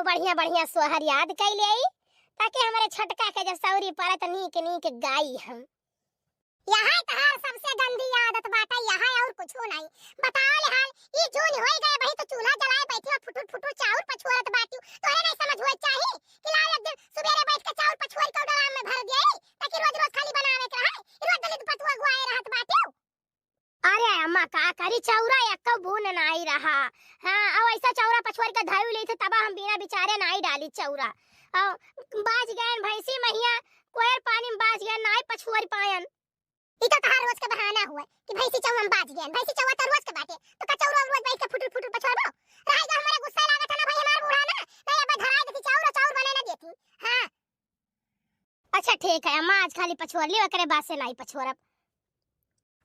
लाओ बढ़िया बढ़िया सोहर याद कर ले ताकि हमारे छटका के जब सौरी पड़े तो नीक नीक गाई हम। यहाँ तहार सबसे गंदी आदत बाटा यहाँ और कुछ नहीं। बताओ ले हाल ई जून होई गए भाई तो चूल्हा जलाए बैठे फुटुर फुटुर चाउर पछुआरत बाटी तोरे नहीं समझ होई चाहिए कि लाल एक दिन सुबेरे बैठ के चाउर पछुआर के ड्राम में भर दिए ताकि रोज रोज खाली बनावे के रहे रोज दलित पतुआ गुआए रहत बाटी। अरे अम्मा का करी चौरा एक बून नहीं रहा। हां अब ऐसा चौरा पछुआर के धायु ले थे तब हम बिना बिचारे नहीं डाली चौरा और बाज गए भैंसी महिया कोयर पानी में बाज गए नहीं पछुआर पायन। ई तो तहार रोज का बहाना हुआ कि भैंसी चौवा में बाज गए भैंसी चौवा तो रोज के बाटे तो का चौरा रोज बैठ के फुटुर फुटुर पछुआबो रहेगा हमारे गुस्सा लागत है ना भाई हमार बूढ़ा ना नहीं अब धराई देती चाउर बने ना देती। हां अच्छा ठीक है अम्मा आज खाली पछुआर ली ओकरे बाद से नहीं पछुआरब।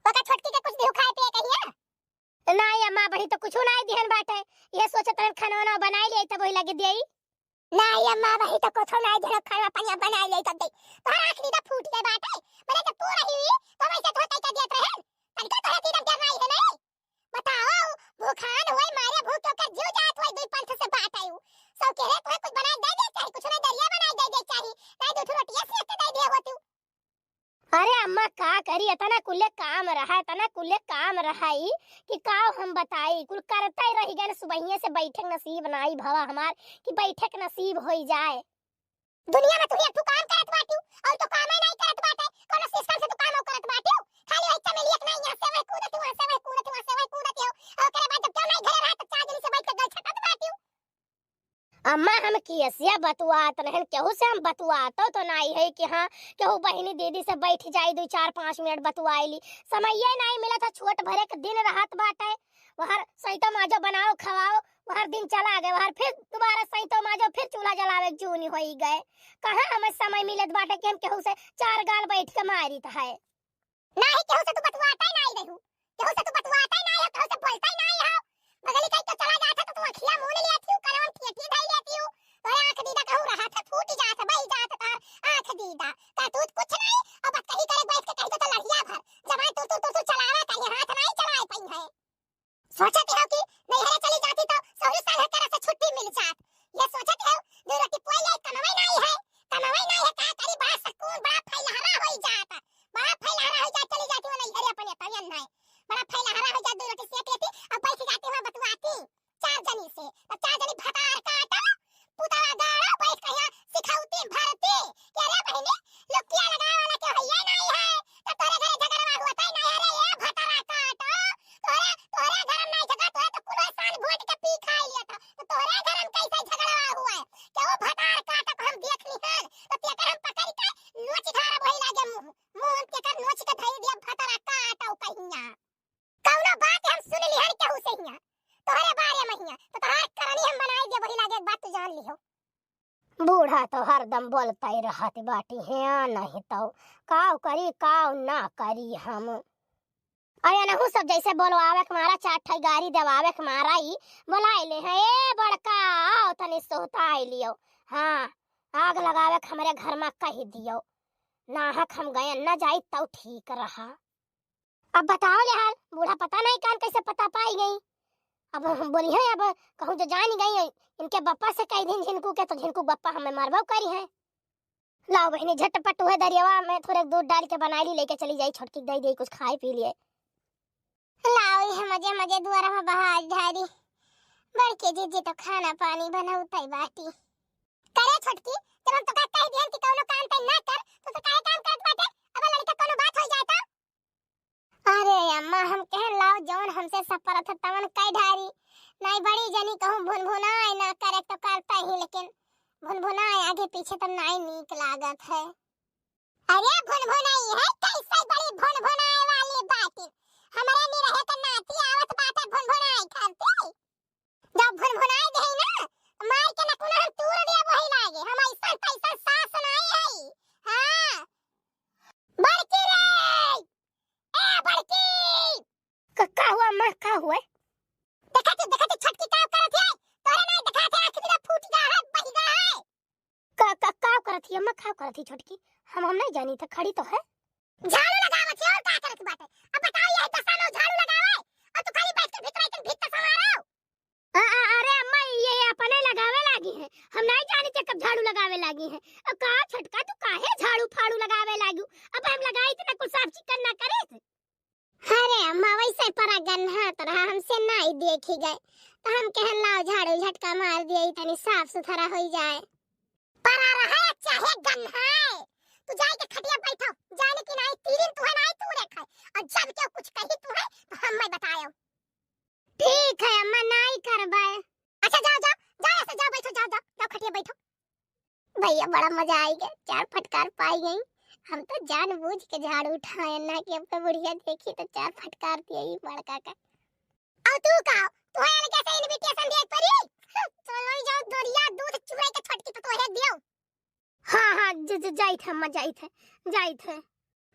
ओका छोटकी के कुछ दियो खाए पिए कहिया नहीं अम्मा बही तो कुछ नहीं दिहन बाटे ये सोचत रहे खाना वाना बनाई ले तब वही लगे देई नहीं अम्मा वही तो कुछ नहीं धर खाना पानी बनाई ले तब दे तो आखिरी दा फूट गए बाटे मैंने तो तू रही हुई तो वैसे धोते के दियत रहे तनका तोरा तीर डर नहीं है नहीं। बताओ भूखान होई मारे भूख के जीव जात होई दुई पंथ से बात आयु सब के रे कोई कुछ बनाई दे दे चाहे कुछ नहीं दरिया बनाई दे दे चाहे नहीं दो रोटियां सेक के दे दे हो तू। अरे अम्मा का करी इतना कुल्ले काम रहा इतना कुल्ले काम रहाई कि का हम बताई कुल करते रह गए सुबहिए से बैठक नसीब नहीं भवा हमार कि बैठक नसीब हो जाए। दुनिया में तू काम करत बाटू और तो काम ही नहीं करत बाटे कोनो सिस्टम से तू काम करत बाटू खाली वही चमेलियत नहीं यहां से वही कूदत वहां से वही कूदत वहां से वही कूदत हो और करे बाद जब क्यों नहीं घरे रहा तो चार दिन से बैठ के गल छटत बाटू। अम्मा हम कियसिया बतुआत रहन केहू से हम बतुआतो तो नहीं है कि हाँ केहू बहनी दीदी से बैठ जाई 2-4-5 मिनट बतुआईली समय ये नहीं मिला था छोट भरे के दिन रहत बाटे वहां सैतो माजो बनाओ खवाओ वहां दिन चला गए वहां फिर दोबारा सैतो माजो फिर चूल्हा जलावे जूनी होई गए कहां हमें समय मिलत बाटे कि हम केहू से चार गाल बैठ के मारीत है। नहीं केहू से तू बतुआता ही नहीं रहू केहू से तू बतुआता ही नहीं हो केहू से बोलता ही नहीं हो बगली कहीं तो चला जाता तो तू अखियां मूंद लेती हो करवन ठेठी धई लेती हो तो आंख दीदा कहूं रहा था फूट जात बही जात तार आंख दीदा का तू कुछ नहीं अब कहीं करे बैठ के कहीं तो लड़िया भर जब तू चलावा कहीं हाथ नहीं चलाए पई है सोचते हो कि नहीं हरे चली जाती तो सौरी साल तरह से छुट्टी मिल जात ये सोचते हो दो रोटी पोई ले कमाई नहीं है का करी बड़ा सुकून बड़ा फैलहरा होई जाता बड़ा फैलहरा हो जात चली जाती हो नहीं हरे अपने तयन नहीं बड़ा फैलहरा हो जात दो रोटी सेक लेती अब बैठ जाती हो बतवाती चार जनी से अब चार जनी भतार काटा पुतला गाड़ा बैठ के यहाँ सिखाउती भरती कि अरे बहनी लुकिया लगाए वाला के होइए नहीं है तो तोरे घरे झगड़ा हुआ था नहीं अरे ये भतारा काटा तोरे घर में नहीं झगड़ा तोरे तो कुलो साल घोट के पी खा लिया था तो तोरे घर में कैसे झगड़ा हुआ है कि वो भतार काटा को हम देख ली हन तो तेकर हम पकड़ के नोच धारा भई लागे मुंह तेकर नोच के धई दिया भतारा काटा ओ कहिया कौनो बात हम सुन ली हन केहू से हिया तोहरे बारे में हिया तो तोहार करनी हम बनाई दे वही लागे बात तू जान लिहो। बूढ़ा तो हरदम बोलता ही रहती बाटी है नहीं तो काव करी काव ना करी हम अरे नहु सब जैसे बोलवावे के मारा चार ठई गाड़ी देवावे के मारा ही बोलाई ले है ए बड़का आओ तनी सोता आई लियो हाँ आग लगावे के हमारे घर में कह दियो नाहक हम गए न जाई तो ठीक रहा। अब बताओ ले हाल बूढ़ा पता नहीं कान कैसे पता पाई गई अब हम बोली है अब कहूँ तो जान गई इनके बप्पा से कई दिन झिनकू के तो झिनकू बप्पा हमें मारबो करी है। लाओ बहनी झटपट हुए दरियावा में थोड़े दूध डाल के बनाई ली लेके चली जाई छोटकी दई दे कुछ खाए पी लिए लाओ ये मजे मजे दुआरा में बहार ढारी बड़के जीजी तो खाना पानी बनाउतई बाटी करे छोटकी जब हम तो कह दिहन कि कोनो काम तई ना कर तो काहे काम करत बाटे अब लड़का कोनो बात हो जाता। अरे अम्मा हम कह लाओ जौन हमसे सफर था तवन कई ढारी नहीं बड़ी जनी कहूं भुनभुनाए ना करे तो करता ही लेकिन भुनभुनाए आगे पीछे तो नहीं नीक लागत है। अरे भुनभुनाई है कैसे बड़ी भुनभुनाए वाली बात हमारे नहीं रहे तो नाती आवत बात भुनभुनाई खाती जब भुनभुनाई दे ना मार के ना कुना हम तूर दिया वही लागे हम ऐसा पैसा सास नहीं है। हां बड़की रे ए बड़की का हुआ मां का हुआ देखा छटकी का करत है तोरे नहीं देखा थे आंख मेरा फूट गया है बह गया है का करत है अम्मा का करत है छोटकी हम नहीं जानी था खड़ी तो है झाड़ू लगावत है और का करत बाटे अब बताओ ये दशा में झाड़ू लगावे और तू खाली बैठ के भीतर भीतर समारो अरे अम्मा ये अपने लगावे लागी है, हम नहीं जानी थे कब झाड़ू लगावे लागी है। अब का छटका तू काहे झाड़ू फाड़ू लगावे लागू, अब हम लगाई थे ना कुछ साफ चिकन ना करे थे। अरे अम्मा वैसे पर गन्हा तरह हमसे नहीं देखी गए तो हम कहन लाओ झाड़ू झटका मार दिए तनी साफ सुथरा हो जाए। पर रहा चाहे गन्हा तू जाए के खटिया बैठो, जाने की नहीं तीन तू है नहीं तू रखे और जब क्या कुछ कही तू है तो हम मैं बतायो। ठीक है अम्मा नहीं करबे। अच्छा जाओ जाओ जाओ ऐसे जाओ बैठो, जाओ जाओ जाओ खटिया बैठो। भैया बड़ा मजा आई गया, 4 फटकार पाई गई। हम तो जानबूझ के झाड़ू उठाए ना कि अब बुढ़िया देखी तो 4 फटकार दिए ही बड़का का। और तू का तू है कैसे इनविटेशन दे परी चलो जाओ दोरिया दूध चुराई के छोटकी तो तोहे दियो। हां जाई थे अम्मा, जाई थे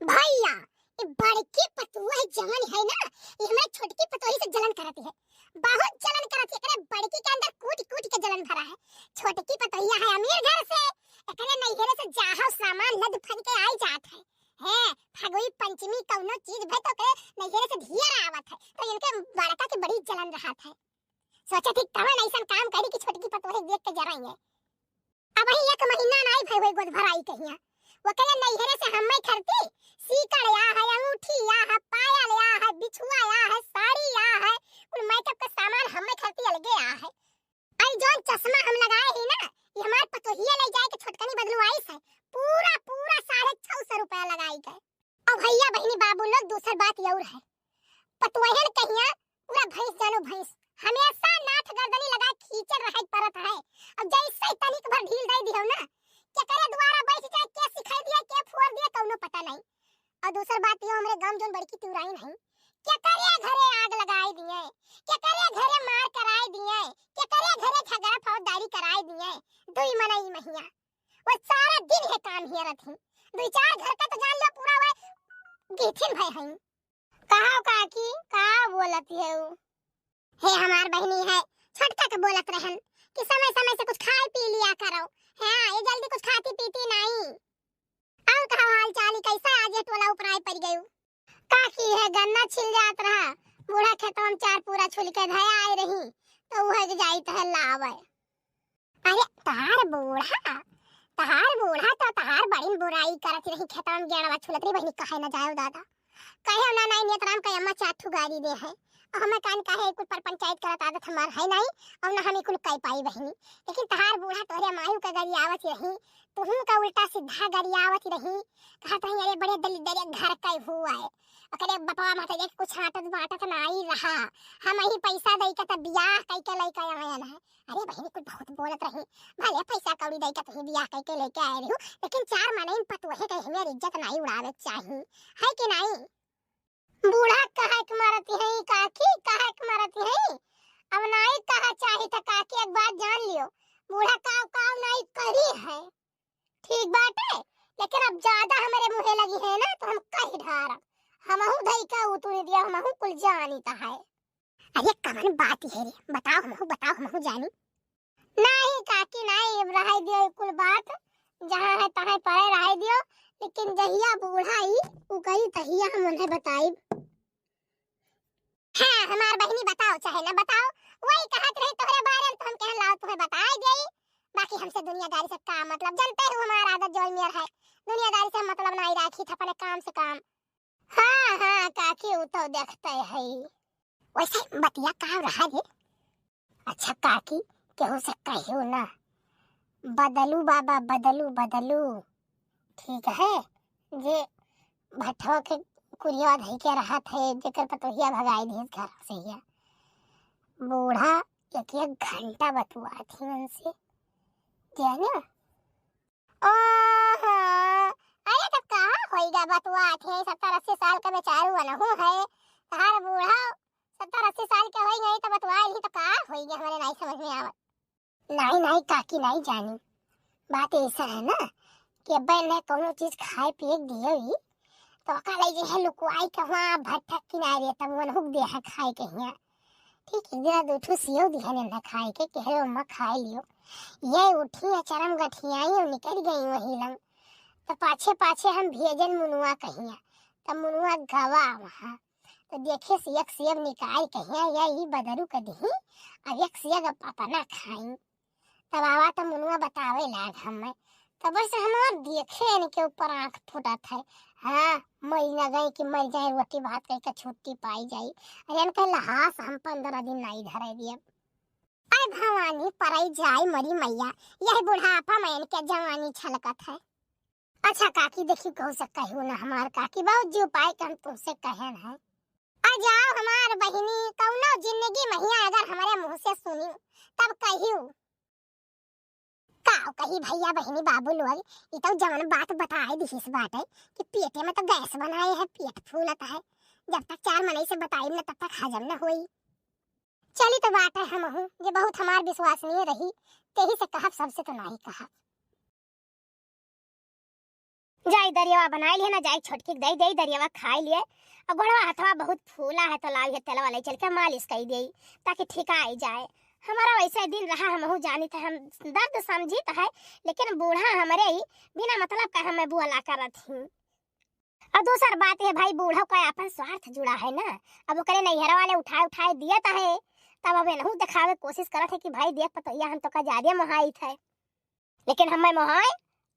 भैया ये बड़की पतुआ जलन है ना, ये हमारे छोटकी पतोही से जलन करती है, बहुत जलन करती है। करे बड़की के अंदर कूट के जलन भरा है। छोटकी पतोहिया है अमीर घर से, एकरे नैहरे से जाहा सामान लद फन के आई जात है फगुई पंचमी कौनो चीज भे तो करे नैहरे से धियर आवत है, तो इनके बड़का के बड़ी जलन रहत है। सोचे थी तवन ऐसा काम करी कि छोटकी पतोही देख के जराएंगे। अब ही 1 महीना नहीं भई होई गोद भराई कहिया वो कहे नैहरे से हम मैं खरती सीकड़ या है, अंगूठी या है, पायल या है, बिछुआ या है, साड़ी या है, और मेकअप का सामान हम मैं खरती अलगे या है। आई जोन चश्मा हम लगाए ही ना ये हमार पतोहिया ले जाए के छोटकनी बदलवाई से पूरा 650 रुपया लगाई गए। और भैया बहनी बाबू लोग दूसरी बात ये और है पतोहन कहिया पूरा भैंस जानो भैंस हमेशा नाथ गर्दनी लगा खींचर रहे परत है। अब जैसे तनिक भर ढील दे दियो ना क्या करे दोबारा बैठ जाए के सिखाई दिया के फोड़ दिया कौनो पता नहीं। और दूसरी बात ये हमरे गांव जोन बड़की तुराई नहीं क्या करे घरे आग लगाई दिए, क्या करे घरे मार कराई दिए, क्या करे घरे झगड़ा फौजदारी कराई दिए। 2 महीना महिया वो सारा दिन है काम ही रहती 2-4 घर का तो जान लो पूरा वे गेथिन भई हई। कहा काकी का बोलती है वो हे हमार बहनी है छोटका के बोलत रहन कि समय समय से कुछ खाए पी लिया करो। हां ये जल्दी कुछ खाती पीती नहीं। और कहा हाल चाल कैसा आज ये टोला ऊपर आई पड़ गयो। काकी है गन्ना छिल जात रहा, बूढ़ा खेतों में 4 पूरा छुल के धया आई रही तो वह जाई त लावे। अरे तार बूढ़ा तो तार बड़ी बुराई करत रही खेतों में गेड़वा छुलत रही बहनी कहे न जाओ दादा कहे ना नहीं नेतराम का अम्मा चाठू गाड़ी दे है और हमें कान कहे कुल पर पंचायत करत आदत हमार है नहीं और ना हमें कुल कई पाई बहनी। लेकिन तहार बूढ़ा तोरे मायू का गाड़ी आवत रही तुहू का उल्टा सीधा गाड़ी आवत रही कहत रही अरे बड़े दलिदरे घर का हुआ है अकरे बपवा माता देख कुछ हाटत बाटत नहीं रहा हम ही पैसा दई का त बियाह कई के लेके आयल है। अरे बहनी कुछ बहुत बोलत रही भले पैसा कौड़ी दई का तही बियाह कई के लेके आए रही लेकिन 4 महीने पतोहे के हमें इज्जत नहीं उड़ावे चाहिए है कि नहीं। बूढ़ा कहा के मारती है काकी कहा के मारती है अब नहीं कहा चाहे तो काकी एक बात जान लियो बूढ़ा काव नहीं करी है ठीक बात है लेकिन अब ज्यादा हमारे मुहे लगी है ना तो हम कहीं ढारा हमहु धई का उतुर दिया हमहु कुल जानी ता है। अरे कमन बात है रे बताओ हमहु जानी। नहीं काकी नहीं रह दियो कुल बात जहां है तहां पड़े रह दियो लेकिन जहिया बूढ़ा ही उ कही तहिया हम उन्हें बताई। हां हमार बहनी बताओ चाहे ना बताओ वही कहत रही तोहरे बारे में तो हम कहन लाओ तुम्हें बताई देई। बाकी हमसे दुनियादारी से का मतलब जानते हो हमारा आदत जोल मेर है दुनियादारी से मतलब नहीं राखी था अपने काम से काम। हां काकी वो तो देखते है वैसे बतिया का रहा रे। अच्छा काकी केहू से कहियो ना बदलू बाबा बदलू ठीक है जे भट्ठो के कुरिया धई के रहा थे जेकर पतोहिया भगाई दी घर से ही बूढ़ा एक घंटा बतुआ थी उनसे जाना। ओहो अरे तब कहां होइगा बतुआ थे 70-80 साल का बेचारू अनहु है तार बूढ़ा 70-80 साल के होई गई तो बतुआ ही तो का होइगा हमारे नहीं समझ में आवत। नहीं काकी नहीं जानी बात ऐसा है ना कि अब्बा ने कोनो चीज खाए पिए दिए ही तो काले जे है लुकवाई के वहां भट्ठा किनारे तब वन हुक दे है खाए के हिया ठीक है जरा दूठो सियो दिहने ना खाए के कहे अम्मा खाए लियो ये उठी चरम गठियाई और निकल गई वही लंग तो पाछे हम भेजन मुनुआ कहिया तब मुनुआ गवा वहां तो देखे सियक निकाल कहिया यही बदरू कदी अब एक सियक पापा ना खाई तब आवा तो मुनुआ बतावे लाग हमें तब से हमार देखे न के ऊपर आंख फुटत है। हाँ मई न गई कि मर जाए रोटी भात कह के छुट्टी पाई जाई। अरे न कह लहास हम 15 दिन नहीं धरे दिए। अरे भवानी पराई जाए मरी मैया यही बुढ़ापा में इनके जवानी छलकत है। अच्छा काकी देखी कहू से कहू ना हमार काकी बहुत जो उपाय कर तुमसे कहन है। आ जाओ हमार बहिनी कौनो जिंदगी महिया अगर हमारे मुंह से सुनी तब कहियो काओ कही भैया बहिनी बाबू लोग ये तो जवन बात बताए दिस बात है कि पेटे में तो गैस बनाए है पेट फूलत है। जब तक 4 महीने से बताई न तब तक हजम न होई। चली तो बात है हम हूँ जो बहुत हमार विश्वसनीय रही तेही से कहब सबसे तो नहीं कहब। जाई दरियावा बनाई लिए ना जाई छोटकी दई दई दरियावा खाई लिए। अब गोड़वा हथवा बहुत फूला है तो लावी है तेल वाले चल के मालिश कर दे ताकि ठीक आई जाए। हमारा वैसा दिन रहा हम जानी थे हम दर्द समझी तो है लेकिन बूढ़ा हमारे ही बिना मतलब का हमें बुला करत थी। और दूसर बात है भाई बूढ़ा का अपन स्वार्थ जुड़ा है ना। अब वो करे नैहरा वाले उठाए उठाए दिया तो है तब अब नहू दिखावे कोशिश करत है कि भाई देख पतैया हम तो का ज्यादा मोहाई थे लेकिन हमें मोहाए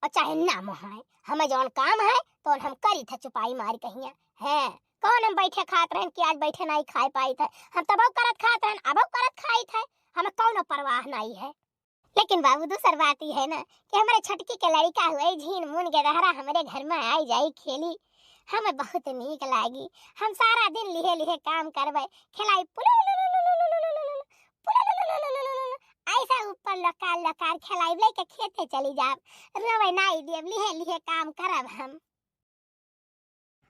और चाहे ना मोहाए हमें जौन काम है तो हम करी थे चुपाई मारी कहिया है। कौन हम बैठे खात रहन कि आज बैठे नहीं खाए पाई थे हम तब करत खात रहन अब करत खाई थे हमें कौन परवाह नहीं है। लेकिन बाबू दूसर बात ही है ना कि हमारे छटकी के लड़का हुए झीन मून गदहरा हमारे घर में आई जाई खेली हमें बहुत नीक लागी। हम सारा दिन लिहे लिहे काम करबे खिलाई ऐसा ऊपर लकार लकार खिलाई ले के खेते चली जाब रवे नाई देव लिहे लिहे काम करब हम।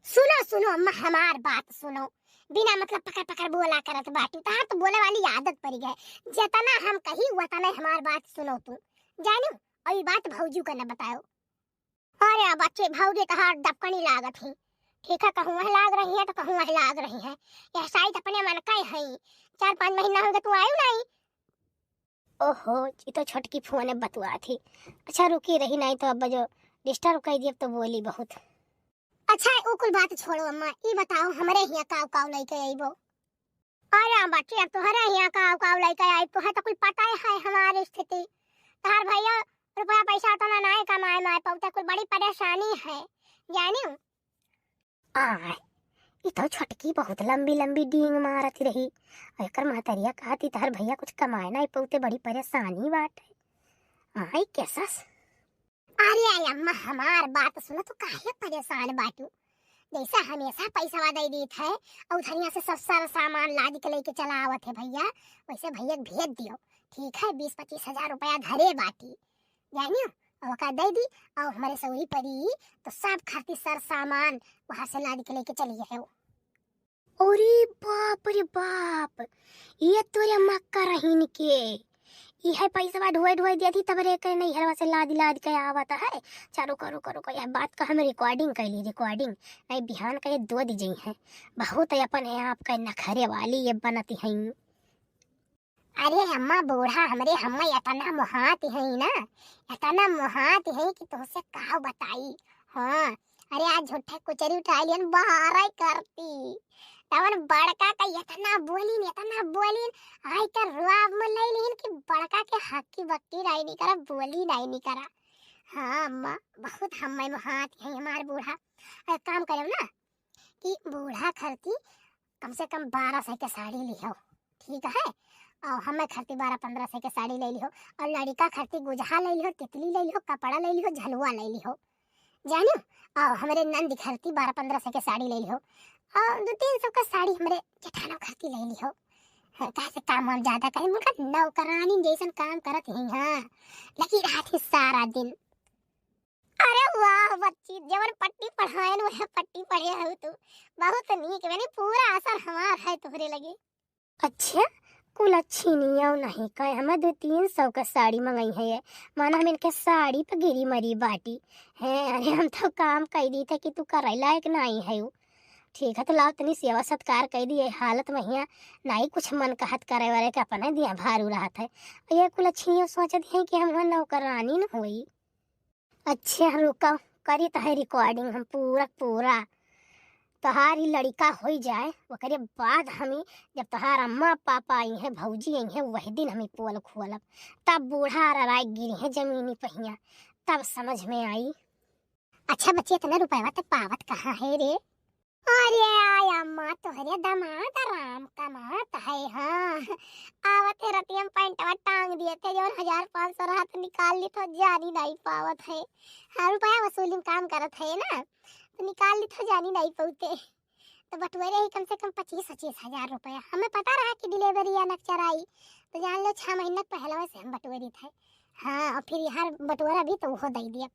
सुनो सुनो अम्मा हमार बात सुनो बिना मतलब पकड़ पकड़ बोला करत बाटी तहां तो बोले वाली आदत पड़ गई जितना हम कही उतना हमार बात सुनो तुम जानो और ये बात भौजू का न बताओ। अरे बच्चे भौजे तहार डबकनी लागत ही ठीक है कहूँ वह लाग रही है तो कहूँ वह लाग रही है यह शायद अपने मन का है 4-5 महीना हो गए तू आयु नहीं। ओहो ये तो छोटकी फुआ ने बतुआ थी। अच्छा रुकी रही नहीं तो अब जो डिस्टर्ब कर दिया तो बोली बहुत। अच्छा वो कुल बात छोड़ो अम्मा ये बताओ हमारे यहाँ काव काव लेके आईबो। अरे बच्चे अब तुम्हारे यहाँ काव काव लेके आई तो है तो कोई पता है हमारी स्थिति तार भैया रुपया पैसा तो ना नहीं कमाए माए पौते कोई बड़ी परेशानी है जानियो। ये तो छटकी बहुत लंबी लंबी डींग मारत रही एकर महतरिया कहती तार भैया कुछ कमाए नहीं पौते बड़ी परेशानी बात है। आई कैसा अरे अम्मा हमार बात सुनो तो काहे परेशान बाटू जैसा हमेशा पैसा दे दी थे और धनिया से सब सारा सामान लाद के लेके चला आवत है भैया वैसे भैया भेज दियो ठीक है 20-25 हजार रुपया घरे बाटी जानियो और का दे दी और हमारे सौरी पड़ी तो सब खाती सर सामान वहां से लाद के लेके चली है। अरे बाप रे बाप ये तोरे मक्का रहीन के यह पैसा ढोए ढोए दिया थी तब रे कर नहीं हरवा से लाद के आवता है। चारो करो करो को यह बात का हम रिकॉर्डिंग कर ली रिकॉर्डिंग नहीं बिहान का ये 2 दी जई है बहुत अपन है आपका नखरे वाली ये बनती है। अरे अम्मा बूढ़ा हमारे हम्मा इतना मुहात है ना इतना मुहात है कि तुमसे कहा बताई। हाँ अरे आज झूठे कुचरी उठाई लियन बहारा करती तवन बड़का का इतना बोलीन आई कर रुआब में ले लेन कि बड़का के हक्की बक्की राई नहीं करा बोली राई नहीं करा। हाँ अम्मा बहुत हम्मा मुहात है हमार बूढ़ा काम करो ना कि बूढ़ा खरती कम से कम 1200 के साड़ी लियो ठीक है और हमें खरती 12-1500 के साड़ी ले लियो और लड़का खरती गुजहा ले लियो तितली ले लियो कपड़ा ले लियो झलुआ ले लियो जानो और हमारे नंद खरती 12-1500 के साड़ी ले लियो और 200-300 का साड़ी हमारे जेठानो खरती ले लियो। कैसे काम हम ज्यादा करें मुनका नौकरानी जैसन काम करत ही। हाँ लगी रात ही सारा दिन। अरे वाह बच्ची जवन पट्टी पढ़ाए न वह पट्टी पढ़े हो तू बहुत नीक मैंने पूरा असर हमार है तुम्हारे लगे। अच्छा कुल अच्छी नहीं आओ नहीं का हमें 200-300 का साड़ी मंगाई है ये माना हम इनके साड़ी पर गिरी मरी बाटी है। अरे हम तो काम कह दी थे कि तू कर लायक नहीं है वो ठीक है तो लाओ तनी सेवा सत्कार कह दिए हालत में हिया नहीं कुछ मन कहत करे वाले के अपने दिया भारू रहा था ये कुल अच्छी सोचत है कि हम नौकरानी न हुई। अच्छा रुका करी तो है रिकॉर्डिंग हम पूरा तहार ई लड़का हो जाए ओकरे बाद हमी जब तहार अम्मा पापा आई हैं भौजी आई हैं वही दिन हमी पोल खोलब तब बूढ़ा रराई गिरी है जमीनी पहिया तब समझ में आई। अच्छा बच्चे इतना रुपया तक पावत कहाँ है रे? अरे आया अम्मा तोहरे दामाद राम कमात है। हाँ आवत रतियम पैंटवा टांग दिए थे जो 1500 रहा तो निकाल ली तो जानी नहीं पावत है। हाँ रुपया वसूली में काम करत है ना तो निकाल ली तो जानी नहीं पौते तो बटुरे ही कम से कम 25-25 हजार रुपया। हमें पता रहा कि डिलीवरी या नक्चर आई तो जान लो 6 महीना पहले से हम बटुरे थे। हाँ और फिर यहाँ बटुरा भी तो वो दे दिया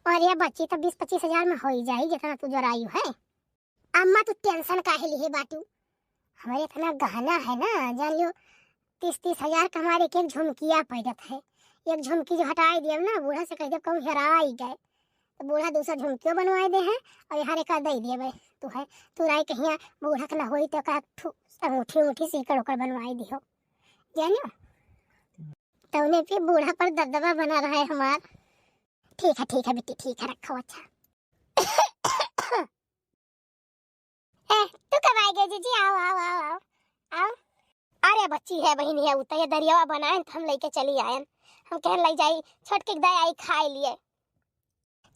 और ये बच्ची तो 20-25 हजार में हो ही जाएगी जितना तू जरायु है। अम्मा तू टेंशन काहे लिए बाटू? हमारे इतना गहना है ना जान लो 30-30 हजार का हमारे एक झुमकिया पड़त है। एक झुमकी जो हटाई दिया ना बूढ़ा से कह दे कम हेरा ही गए तो बूढ़ा दूसरा झुमकियों बनवाए दे हैं और यहाँ एक दे दिए भाई तू है तू राय कहीं बूढ़ा का ना हो तो का अंगूठी उठी सीकर उकर बनवाई दियो जानो तो उन्हें फिर बूढ़ा पर दबदबा बना रहा है हमार। ठीक है बेटी ठीक है रखो। अच्छा तू कब आएगी जीजी? आओ आओ आओ आओ आओ। अरे बच्ची है बहन है उतर दरिया बनाए तो हम लेके चली आयन हम कह ले जाई छोटकी दाई आई खाए लिए।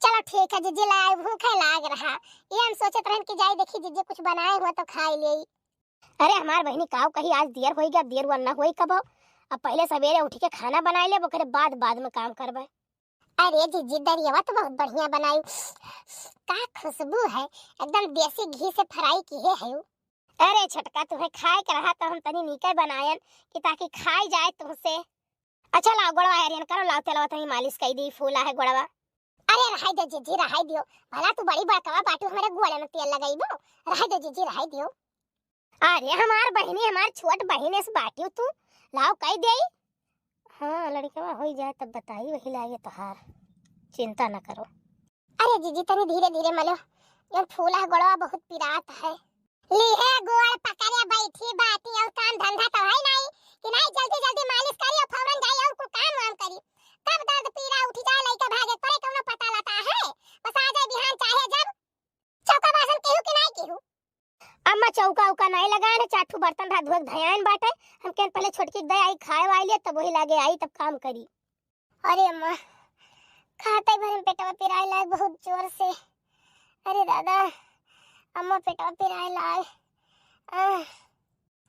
चलो ठीक है जीजी लाए भूखे लाग रहा ये हम सोचत रहन कि जाई देखी जीजी कुछ बनाए हुआ तो खाई ले। अरे हमार बहनी काव कही आज देर हो गया देर वरना होई कब अब पहले सवेरे उठ के खाना बनाए ले ओकरे बाद में काम करबे। अरे जीजी दरिया तो बहुत बढ़िया बनाई का खुशबू है एकदम देसी घी से फ्राई की है। अरे छटका तुम्हें खाए के रहा तो हम तनी नीके बनायन कि ताकि खाई जाए तुमसे। अच्छा लाओ गोड़वा हरियन करो लाओ तेलवा तनी मालिश कर दी फूला है गोड़वा। अरे रहाई दो जीजी रहाई दियो भला तू बड़ी बड़कवा बाटू हमारे गोड़े में तेल लगाईबो रहाई दो जीजी रहाई दियो। अरे हमार बहनी हमार छोट बहने से बाटियो तू लाओ कह दे। हाँ लड़कवा हो जाए तब बताई वही लागे तोहार चिंता न करो। अरे जीजी तनी धीरे धीरे मलो ये फूला है गोड़वा बहुत पिरात है। ली है गोड़ पकड़े बैठी बाती और काम धंधा तो है नहीं कि नहीं जल्दी जल्दी मालिश करी और फौरन जाई और को काम वाम करी तब दर्द पीरा उठ जाए लइका भागे तोरे कौनो पता लता है बस आ जाए बिहान चाहे जब। चौका बासन केहू कि नहीं केहू? अम्मा चौका उका नहीं लगाए ना चाटू बर्तन धा धोए धयान बाटे हम के पहले छोटकी दे आई खाए वाई ले तब वही लागे आई तब काम करी। अरे अम्मा खाते भर पेटवा पिराए लाए बहुत जोर से। अरे दादा अम्मा पेटवा पिराए लाए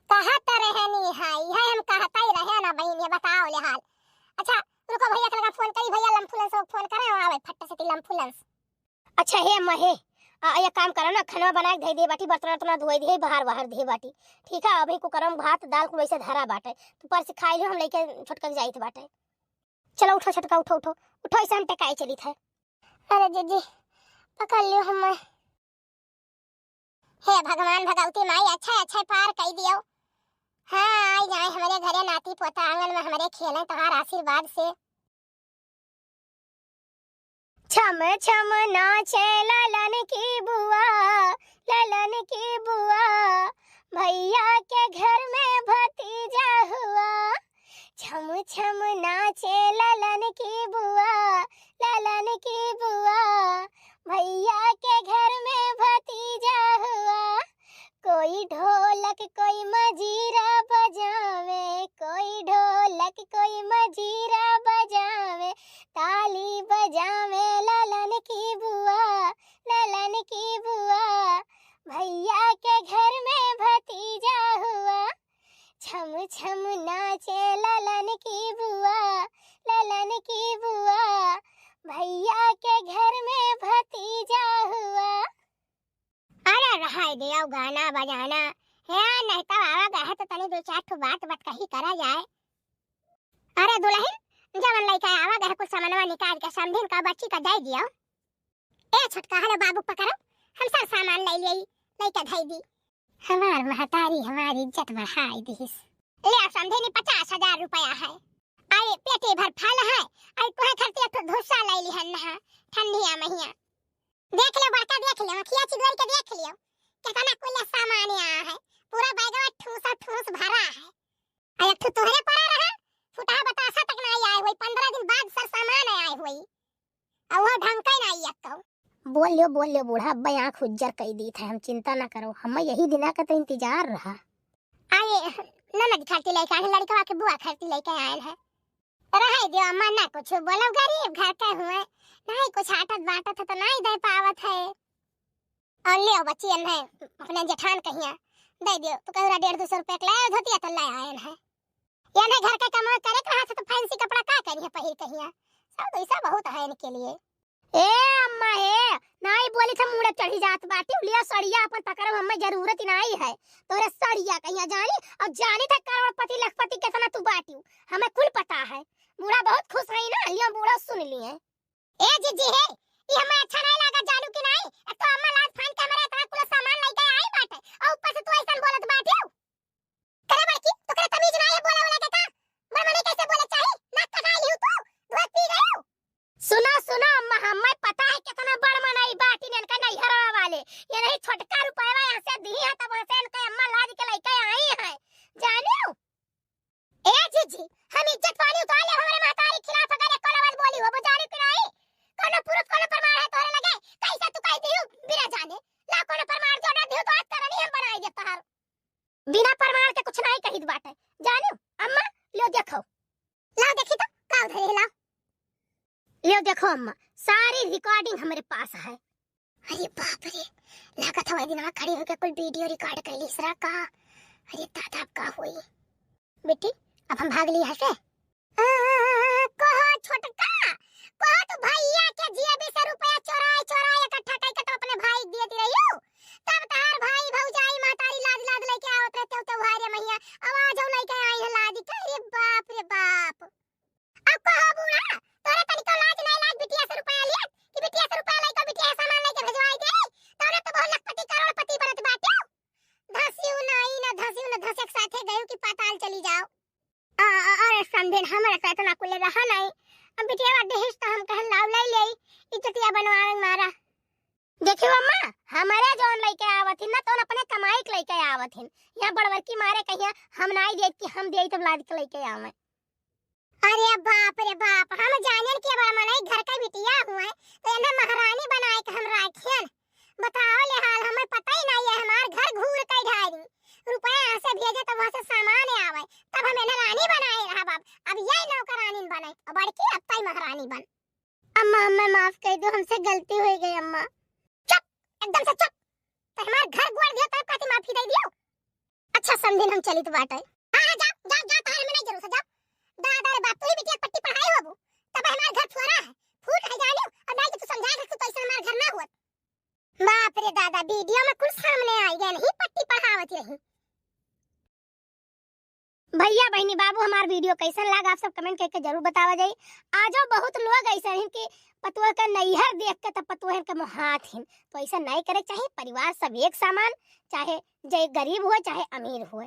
कहा तो रहनी है हम कहता ही रहे ना बहन ये बताओ ले हाल। अच्छा रुको भैया के लगा फोन करी भैया लमफुलन से फोन करे आवे फट से लमफुलन। अच्छा हे अम्मा हे ये काम करो ना खाना बना के दे बाटी बर्तन उतना धोए दे बाहर दे बाटी ठीक है अभी को करम भात दाल को वैसे धरा बाटे तू पर से खाई लो हम लेके छोटका जाइत बाटे। चलो उठो छोटका उठो उठो उठो ऐसे हम टेकाई चली थे। अरे जीजी पकड़ लियो हम हे भगवान भगवती माई अच्छा पार कह दियो। हाँ आई जाए हमारे घरे नाती पोता आंगन में हमारे खेले तुम्हार आशीर्वाद से। छम छम नाचे ललन की बुआ भैया के घर में भतीजा हुआ। छम छम नाचे ललन की बुआ भैया के घर में भतीजा हुआ। कोई ढोलक कोई मजीरा बजावे कोई ढोलक कोई मजीरा बजावे ताली बजावे ललन की बुआ भैया के घर में भतीजा हुआ। छम छम नाचे ललन की बुआ भैया के घर में भतीजा हुआ। अरे रहाई दियो गाना बजाना है नहीं तो आवा गया तो तनी दो चार ठो बात कही करा जाए। अरे दुल्हन जवन लइका आवा गया कुछ सामानवा निकाल के समधिन का बच्ची का दे दियो। ए छोटका हेलो बाबू पकड़ो हम सब सामान ले लिये लइका धई दी। हमार महतारी हमारी इज्जत बढ़ाई दिस ले समधिनी 50,000 रुपया है। अरे पेटे भर फल है आई कोहे खर्चे तो धोसा ले लिहन ना ठंडिया महिया देख ले बड़का देख ले मखिया चिगोर के देख लियो कितना कुल सामान आया है पूरा बैगवा ठूस भरा है। आ एक तो तोहरे पड़ा रहा फुटा बतासा तक नहीं आए हुई 15 दिन बाद सब सामान आए हुई और वो ढंग का नहीं एक तो बोल लियो बूढ़ा अब्बा आँख उज्जर कई दी थे। हम चिंता ना करो, हम यही दिना का तो इंतजार रहा। आए ननद खर्ची लेके आए लड़का के बुआ खर्ची लेके आए है। रहे दियो अम्मा ना कुछ बोलो, गरीब घर के हुए नहीं कुछ आटत बाटत तो नहीं दे पावत है। और ले बच्चियन है अपने जेठान कहिया दे दियो तो कहूरा 150 रुपया के लाया धोतिया तो ले आए है। ये नहीं घर का कमा करे रहा था तो फैंसी कपड़ा का करिए पहिर कहिया सब तो ऐसा बहुत है इनके लिए। ए अम्मा ए नहीं बोली था मुड़े चढ़ी जात बाटी लिया सड़िया अपन पकड़ो, हमें जरूरत नहीं है तोरे सड़िया कहिया जानी। और जानी था करोड़पति लखपति कितना तू बाटी हमें कुल पता है। बूढ़ा बहुत खुश है ना, लिया बूढ़ा सुन लिए। ए जीजी है ये हमें अच्छा नहीं लगा जानू कि नहीं। एक तो अम्मा लाज फान कैमरा इतना कुल सामान लेके आई बाटे और ऊपर से तू ऐसा बोलत बाटे हो करे बड़की तो करे तमीज नहीं है बोला वाला के का मरमने कैसे बोले चाहे नाक कटा लियो तू दूध पी गई हो। सुनो अम्मा हमें पता है कितना बड़ मनाई बाटी ने का नहीं हरवा वाले ये नहीं छोटका रुपया यहां से दी है तब से इनके अम्मा लाज के लेके आई है जाने हो। ए जीजी हम इज्जत पानी उतार ले हमारे महतारी खिलाफ अगर एक कोलवाल बोली हो बजारी कि नहीं कोनो पुरुष कोनो प्रमाण है तोरे लगे कैसे तू कह दियो बिना जाने ला कोनो प्रमाण जोड़ा दियो तो आज करनी हम बनाई दे तहार बिना प्रमाण के कुछ नहीं कही बाटे जाने अम्मा लो देखो। ला देखी तो का उधर ला लो देखो अम्मा सारी रिकॉर्डिंग हमारे पास है। अरे बाप रे लागत है दिन खड़ी होकर कोई वीडियो रिकॉर्ड कर ली सरा का। अरे दादा का हुई बेटी अब हम भाग लिए हसे कहो छोटका कहो तो भैया के जेबी से रुपया चोराए इकट्ठा करके तो अपने भाई दिए दी रही हो तब तार भाई भौजाई मातारी लाद लेके आवत रहते तो भाई मैया आवाज हो लेके आई है लादी के। अरे बाप रे बाप अब कहो बूढ़ा तोरे तनिको लाज नहीं लाग बिटिया से रुपया लिया कि बिटिया से रुपया लेके बिटिया सामान लेके भेजवाई दे तोरे तो बहुत लखपति करोड़पति बनत बाटे। धसियो नहीं ना धसियो ना धसक साथे गयो कि पाताल चली जाओ। अरे समझे हमारे साथ ना कुले रहा नहीं अब बिटिया देश तो हम कहन लाव ले ले इज्जतिया बनवावे मारा। देखियो अम्मा हमारे जोन लेके आवत हिन ना तो अपने कमाई के लेके आवत हिन यहां बड़वर की मारे कहिया हम नहीं देत कि हम देई तब लाद के लेके आवे। अरे बाप रे बाप हम जानन के बड़ा मनाई घर का बिटिया हुआ तो इन्हें महारानी बनाए के हम राखियन बताओ ले हाल हमें पता ही नहीं है हमार घर घूर के ढाई रुपया यहाँ से भेजे तो वहां से सामान आवे तब हम इन्हें रानी बनाए रहा बाप अब यही नौकरानी बने और बड़की अब तई महारानी बन। अम्मा हमें माफ कर दो हमसे गलती हो गई अम्मा। चुप एकदम से चुप तो हमार घर गुआड़ दिया तो काती माफी दे दियो। अच्छा समझिन हम चली तो बाटे हां जा जा जा तार में नहीं जरूर से जा दादा रे बाप तू ही बिटिया पट्टी पढ़ाई होबू तब हमार घर फुरा है फूट है जानियो अब नहीं तू समझा दे तो ऐसे हमार घर ना हुआ। बाप रे दादा वीडियो में कुछ सामने आई गया नहीं पट्टी पढ़ावत रही। भैया बहनी बाबू हमार वीडियो कैसन लगा आप सब कमेंट करके जरूर बतावा जाई। आजो बहुत लोग ऐसा हैं कि पतुआ का नैहर देख के तब पतुआ के मोहात हैं तो ऐसा नहीं करे चाहिए। परिवार सब एक समान चाहे जय गरीब हो चाहे अमीर हो।